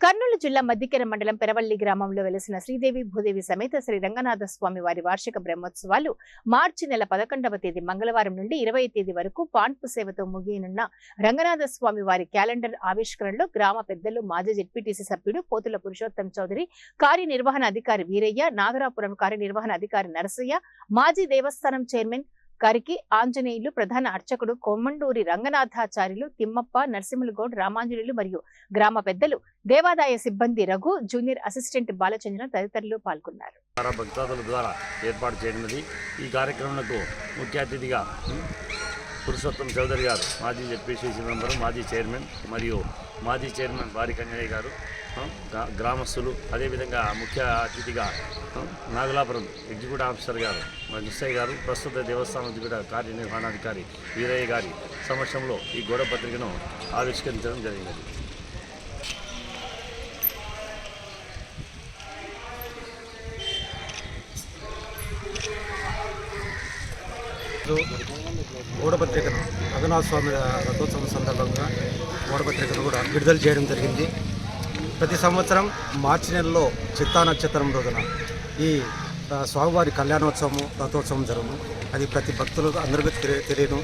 కర్నూలు జిల్లా మద్దికెర మండలం పెరవల్లి గ్రామంలో వెలసిన శ్రీదేవి భూదేవి సమేత శ్రీ రంగనాథ స్వామి వారి వార్షిక బ్రహ్మోత్సవాలు మార్చి నెల 11వ తేదీ మంగళవారం నుండి 20వ తేదీ వరకు పాన్పు సేవతో ముగియనున్న రంగనాథ స్వామి వారి క్యాలెండర్ ఆవిష్కరణలో గ్రామ పెద్దలు మాజీ జెడ్పీటీసీ సభ్యుడు పోతుల పురుషోత్తం చౌదరి, కార్యనిర్వహణ అధికారి వీరయ్య, నాగరాపురం కార్యనిర్వహణ అధికారి నరసయ్య, మాజీ దేవస్థానం చైర్మన్ కరికి ఆంజనేయులు, ప్రధాన అర్చకుడు కొమ్మండూరి రంగనాథాచార్యులు, తిమ్మప్ప, నరసింహులగౌడ్, రామాంజనేయులు మరియు గ్రామ పెద్దలు, దేవాదాయ సిబ్బంది రఘు, జూనియర్ అసిస్టెంట్ బాలచంద్ర తదితరులు పాల్గొన్నారు. భక్తాదుల ద్వారా ఏర్పాటు చేయనున్నది. ఈ కార్యక్రమంలో ముఖ్య అతిథిగా పురుషోత్తం చౌదరి గారు, మాజీ జెడ్పీటీసీ మెంబరు, మాజీ చైర్మన్ మరియు మాజీ చైర్మన్ వారి కన్యయ్య గారు, గ్రామస్తులు, అదేవిధంగా ముఖ్య అతిథిగా నాగలాపురం ఎగ్జిక్యూటివ్ ఆఫీసర్ గారు నరసయ్య గారు, ప్రస్తుత దేవస్థానం ఎగ్జిక్యూటివ్ కార్యనిర్వహణాధికారి వీరయ్య గారి సమక్షంలో ఈ గోడ పత్రికను ఆవిష్కరించడం జరిగినది. గోడపత్రికను రంగనాథ స్వామి రథోత్సవం సందర్భంగా గోడపత్రికను కూడా విడుదల చేయడం జరిగింది. ప్రతి సంవత్సరం మార్చి నెలలో చిత్తా నక్షత్రం రోజున ఈ స్వామివారి కళ్యాణోత్సవము రథోత్సవం జరుగును. అది ప్రతి భక్తులకు అందరికీ తెలియను.